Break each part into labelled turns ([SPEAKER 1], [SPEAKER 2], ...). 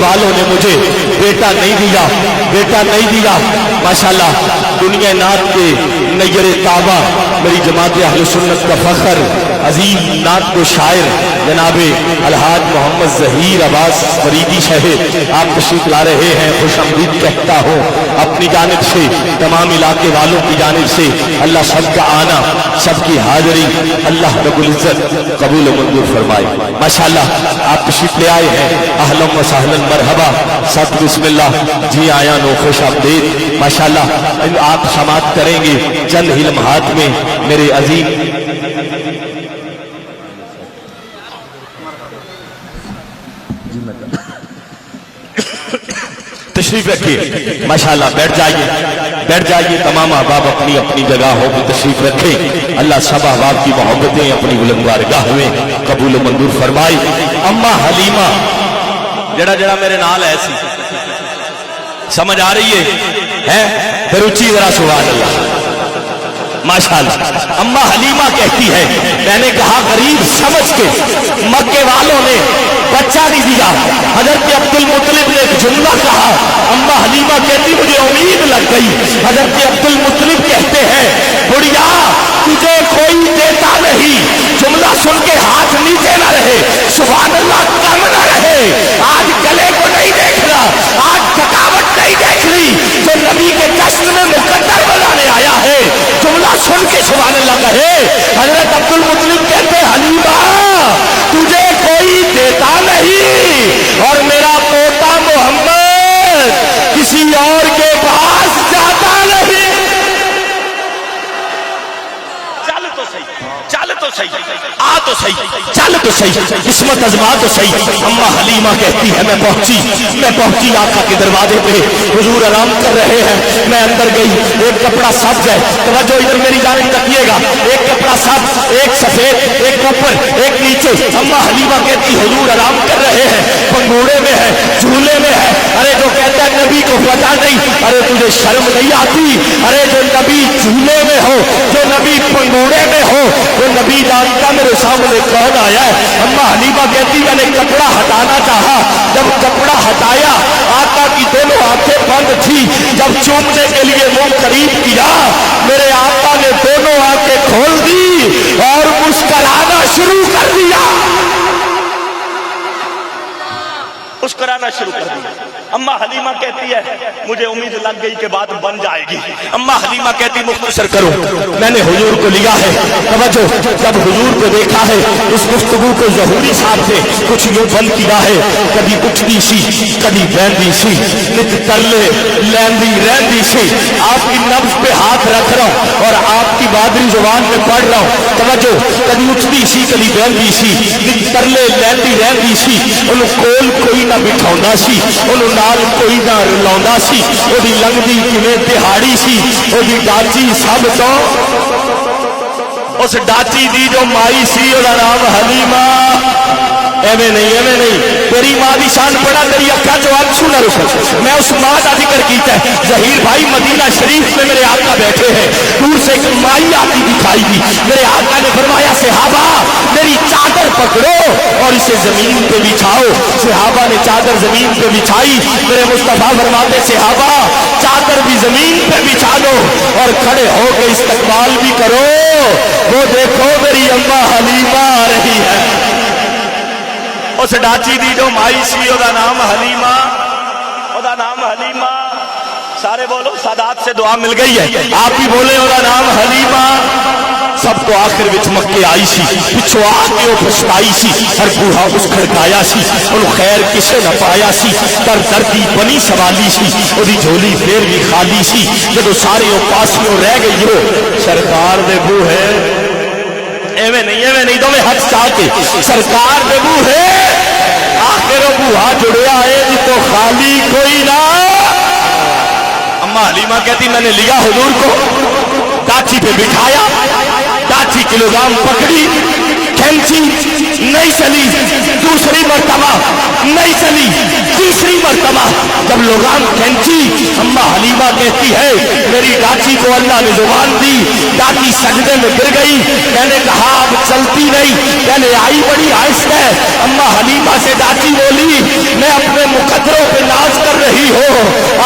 [SPEAKER 1] والوں نے مجھے بیٹا نہیں دیا، بیٹا نہیں دیا۔ ماشاءاللہ دنیا نعت کے نیر تابہ، میری جماعت اہل سنت کا فخر، عظیم نعت کو شاعر جناب الحاج محمد ظہیر عباس فریدی صاحب آپ تشریف لا رہے ہیں، خوش آمدید کہتا ہوں اپنی جانب سے، تمام علاقے والوں کی جانب سے۔ اللہ سب کا آنا، سب کی حاضری اللہ رب العزت قبول و منظور فرمائے۔ ماشاءاللہ آپ تشریف لے آئے ہیں، اہلا و سہلا مرحبا، سب بسم اللہ، جی آیا نو خوش آمدید۔ ماشاءاللہ آپ سماعت کریں گے چند ہی لمحات میں میرے عظیم تشریف رکھیے۔ ماشاءاللہ بیٹھ جائیے، بیٹھ جائیے، تمام احباب اپنی اپنی جگہ ہو بھی تشریف رکھیں۔ اللہ سب احباب کی محبتیں اپنی بلند بارگاہ میں قبول و منظور فرمائی۔ اما حلیمہ جڑا جڑا میرے نال ہے سی سمجھ آ رہی ہے بروچی ذرا سبحان اللہ ماشاءاللہ۔ اما حلیمہ کہتی ہے میں نے کہا غریب سمجھ کے مکے والوں نے بچہ نہیں دیا۔ حضرت عبد المطلب نے ایک جملہ کہا، اما حلیمہ کہتی مجھے امید لگ گئی۔ حضرت عبد المطلب کہتے ہیں بڑھیا تجھے کوئی دیتا نہیں، جملہ سن کے ہاتھ نیچے نہ رہے، سبحان اللہ کم نہ رہے، آج گلے کو نہیں دیکھ رہا، آج تھکاوٹ نہیں دیکھ رہی، جو نبی کے جشن میں مقدر بنانے آیا ہے جملہ سن کے سبحان اللہ کہے۔ حضرت عبد المطلب کہتے حلیمہ تجھے کوئی دیتا نہیں اور میرا پوتا محمد کسی اور کے پاس جاتا نہیں۔ چل تو صحیح، چل تو صحیح، آ تو صحیح، چل تو صحیح، قسمت ازما تو صحیح۔ اما حلیمہ کہتی ہے میں پہنچی آقا کے دروازے پہ، حضور آرام کر رہے ہیں، میں اندر گئی، ایک کپڑا سبز ہے، توجہ ادھر میری جانب تکیے گا، ایک کپڑا سبز، ایک سفید، ایک اوپر ایک نیچے۔ اما حلیمہ کہتی حضور آرام کر رہے ہیں، پنگوڑے میں ہے، جھولے میں ہے۔ ارے جو کہتا ہے نبی کو پتا نہیں، ارے تجھے شرم نہیں آتی؟ ارے جو نبی جھولے میں ہو، جو نبی پنگوڑے میں ہو، وہ نبی جانتا میرے سامنے کون آیا ہے۔ اما حلیمہ کہتی میں نے کپڑا ہٹانا چاہا، جب کپڑا ہٹایا آقا کی دونوں آنکھیں بند تھی، جب چومنے کے لیے منہ قریب کیا میرے آقا نے دونوں آنکھیں کھول دی اور مسکرانا شروع کر دیا، مسکرانا شروع کر دیا۔ اما حلیمہ کہتی ہے مجھے امید لگ گئی کہ بات بن جائے گی۔ اما حلیمہ کہتی مختصر کرو، میں نے حضور کو لیا ہے، توجہ جب حضور کو دیکھا ہے اس گفتگو کو ظہوری صاحب سے کچھ یوں بند کیا ہے، کبھی اٹھتی سی کبھی بیندی سی، نت ترلے لیندی رہندی سی، آپ کی نبض پہ ہاتھ رکھ رہا ہوں اور آپ کی بادری زبان میں پڑھ رہا ہوں، توجہ کبھی اٹھتی سی کبھی بیندی سی، نت ترلے لیندی رہندی سی، انہوں کول کوئی نہ بٹھاؤندا سی، انہوں نال کوئی نہ رلاؤندا سی، وہ دی لنگدی کیویں دہاڑی سی، وہ دی ڈاچی سب تو اس ڈاچی دی جو مائی سی وہ نام حلیمہ۔ ایویں نہیں تیری ماں دی شان پڑا، تیری اکھا جو آنسو نہ رکے۔ میں اس ماں کا ذکر کیتا ہے، ظہیر بھائی مدینہ شریف میں میرے آقا بیٹھے ہیں، دور سے ایک مائی آتی دکھائی دی، میرے آقا نے فرمایا صحابہ میری چادر پکڑو اور اسے زمین پہ بچھاؤ۔ صحابہ نے چادر زمین پہ بچھائی، میرے مصطفیٰ فرماتے صحابہ چادر بھی زمین پہ بچھا دو اور کھڑے ہو کے استقبال بھی کرو، وہ دیکھو میری اما حلیمہ آ رہی ہے۔ اس ڈاچی دی جو مائی سی او دا نام حلیمہ، او دا نام حلیمہ، سارے بولو سادات سے دعا مل گئی ہے، آپ بھی بولے او دا نام حلیمہ۔ سب تو آخر وچ مکے آئی سی، پچھو آ کے وہ پچھتائی سی، ہر بوہا اس کھڑکایا سی، انہوں خیر کسے نہ پایا سی، در دردی بنی سوالی سی، وہ دی جھولی پھر بھی خالی سی، جدو سارے وہ پاسیوں رہ گئی ہو سرکار دے بو ہے، ایویں نہیں دو میں حد چاہ کے سرکار دے بو ہے، آخر وہ بوہا جڑیا ہے جی تو خالی کوئی نہ۔ اما حلیمہ کہتی میں نے لیا حضور کو، ڈاچی پہ بٹھایا، ڈاچی کلوگرام پکڑی، کھینچی، نہیں چلی، دوسری مرتبہ نہیں چلی، تیسری مرتبہ جب لوگان کھینچی، اما حلیمہ کہتی ہے میری ڈاچی کو اللہ نے زبان دی، ڈاچی سجدے میں گر گئی، میں نے کہا اب چلتی نہیں، پہلے آئی بڑی آہستہ ہے، اما حلیمہ سے ڈاچی بولی میں اپنے مقدروں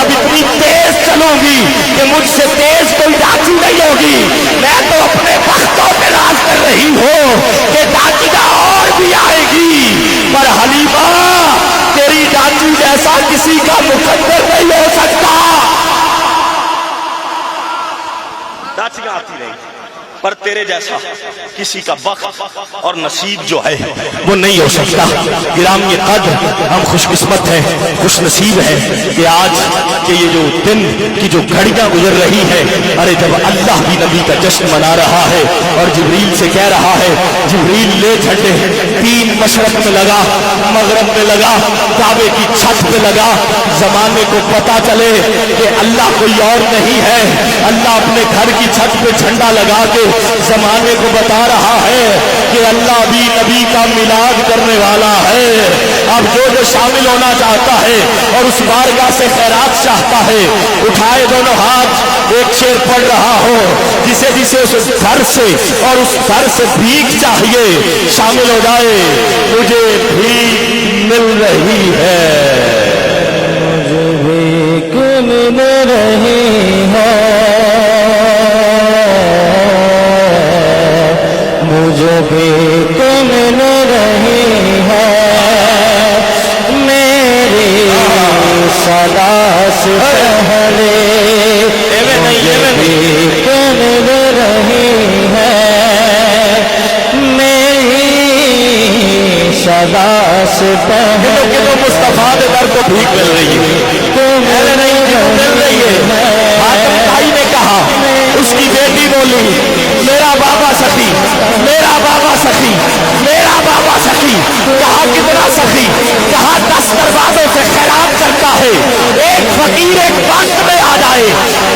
[SPEAKER 1] اب اتنی تیز چلوں گی کہ مجھ سے تیز کوئی ڈاچی نہیں ہوگی. میں تو اپنے بختوں پہ راز کر رہی ہوں کہ ڈاچیاں اور بھی آئے گی، پر حلیمہ تیری ڈاچی جیسا کسی کا مقدر نہیں ہو سکتا. ڈاچیاں آتی نہیں پر تیرے جیسا کسی کا وقت اور نصیب جو ہے وہ نہیں ہو سکتا. گرامی قدر ہم خوش قسمت ہیں، خوش نصیب ہیں کہ آج کہ یہ جو دن کی جو گھڑیاں گزر رہی ہے، ارے جب اللہ بھی نبی کا جشن منا رہا ہے اور جبریل سے کہہ رہا ہے، جبریل لے جھنڈے، 3 مشرق میں لگا، مغرب میں لگا، کعبے کی چھت پہ لگا، زمانے کو پتا چلے کہ اللہ کوئی اور نہیں ہے. اللہ اپنے گھر کی چھت پہ جھنڈا لگا کے زمانے کو بتا رہا ہے کہ اللہ بھی نبی کا میلاد کرنے والا ہے. اب جو شامل ہونا چاہتا ہے اور اس بارگاہ سے خیرات چاہتا ہے، اٹھائے دونوں ہاتھ، ایک شعر پڑھ رہا ہو، جسے جسے اس گھر سے اور اس گھر سے بھیک چاہیے شامل ہو جائے. مجھے بھیک مل رہی ہے، مجھے بھیک مل رہی ہے، مجھے بھیک مل رہی ہے، میری صدا سے پہلے مجھے بھیک مل رہی ہے، میری صدا سے پہلے. تو مصطفیٰ کے در کو بھیک مل رہی ہے، مل رہی ہے. حاتم بھائی نے کہا، اس کی بیٹی بولی، میرا بابا سخی، میرا بابا سخی، میرا بابا سخی. کہا کتنا سخی؟ کہا 10 دروازوں سے خیرات کرتا ہے، ایک فقیر ایک وقت میں آ جائے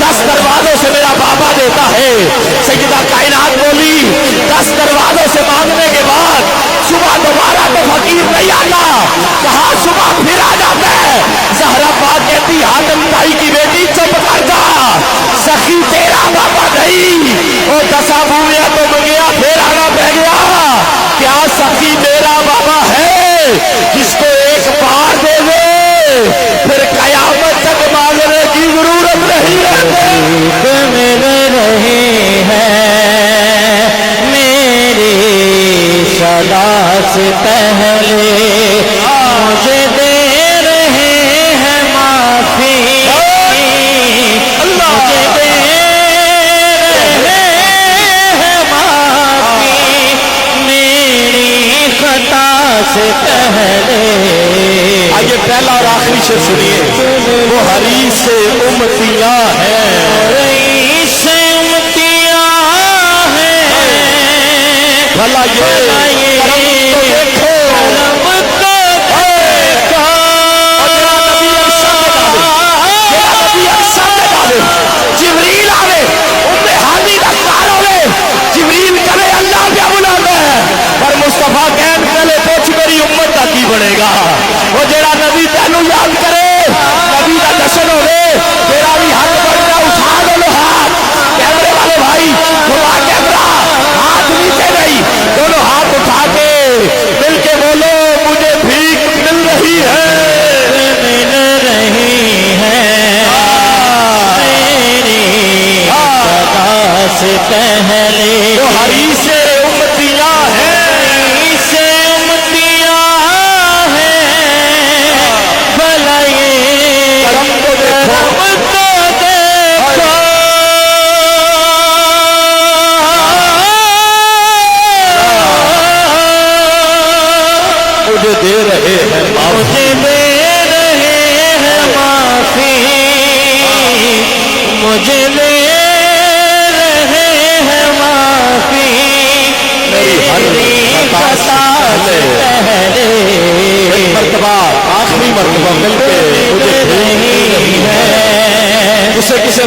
[SPEAKER 1] 10 دروازوں سے میرا بابا دیتا ہے. سیدہ کائنات بولی 10 دروازوں سے مانگنے کے بعد صبح دوبارہ تو فقیر نہیں آتا. کہا صبح پھر آ جاتا ہے. زہرا پاک کہتی حاتم بھائی کی بیٹی چپ کر جا، سخی تیرا بابا نہیں، وہ 10 بویا تو منگیا پھر آنا پہ گیا. کیا سخی میرا بابا ہے جس کو ایک بار دے دے پھر قیامت تک مانگنے کی ضرورت نہیں رہتی. مل رہی ہے، میری صدا سے پہلے مجھے دے رہے ہیں معافی، مجھے دے رہے ہیں معافی، میری خطا سے پہلے. آئیے پہلا اور آخری شعر سنیے. وہ حریص سے امتیاں ہیں، حریص سے امتیاں ہیں، بھلا یہ جبریل آوے ام ہانی دا کار ہوے، جبریل کرے اللہ کیا بلاتا ہے، پر مصطفیٰ کہن پہلے پوچھ میری امت کا کی بنے گا. وہ جڑا نبی تینوں یاد کرے، نبی کا جشن ہوے، تیرا بھی ہاتھ بڑھ جا. اٹھا دونوں ہاتھ، کیمرے والے بھائی گھما کیمرہ، ہاتھ نیچے نہیں، دونوں ہاتھ اٹھا کے مل کے بولو مجھے بھیک مل رہی ہے، مل رہی ہے، سے پہلے. وہ حریص سے امتیاں ہیں، حریص سے امتیاں ہیں، بھلا یہ کرم تو دیکھو، مجھے دے رہے ہیں، مجھے دے رہے ہیں معافی، مجھے دے مرتبہ آخری مرتبہ مل کے مجھے نہیں ہے، اسے کسے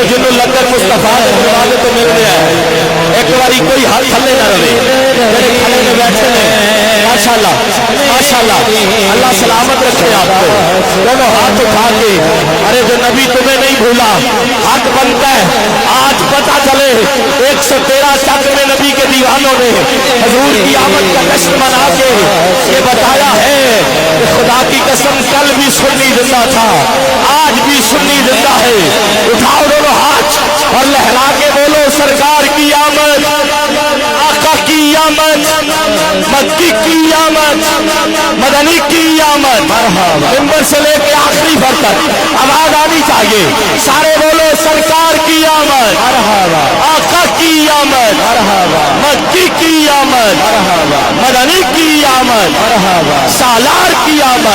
[SPEAKER 1] جنوں لگن مصطفیٰ کے دروازے تو مل گیا ہے. ایک باری کوئی ہاتھ تھلے نہ رہے، میرے کھڑے میں بیٹھے ہیں. ماشاءاللہ ماشاءاللہ، اللہ سلامت رکھے آپ کو. دونوں ہاتھ اٹھا کے، ارے جو نبی تمہیں نہیں بھولا، حق بنتا ہے آج پتا چلے 113 چک میں نبی کے دیوانوں نے حضور کی آمد کا جشن منا کے یہ بتایا ہے کہ خدا کی قسم کل بھی سنی زندہ تھا، آج بھی سنی زندہ ہے. اٹھاؤ دونوں ہاتھ اور لہرا کے بولو سرکار کی آمد، آقا کی آمد، مکی کی آمد، مدنی کی آمد. ممبر سے لے کے آخری بھر تک آواز آنی چاہیے. سارے بولو سرکار کی آمد، آقا کی آمد، مکی کی آمد، مدنی کی آمد، سالار کی آمد.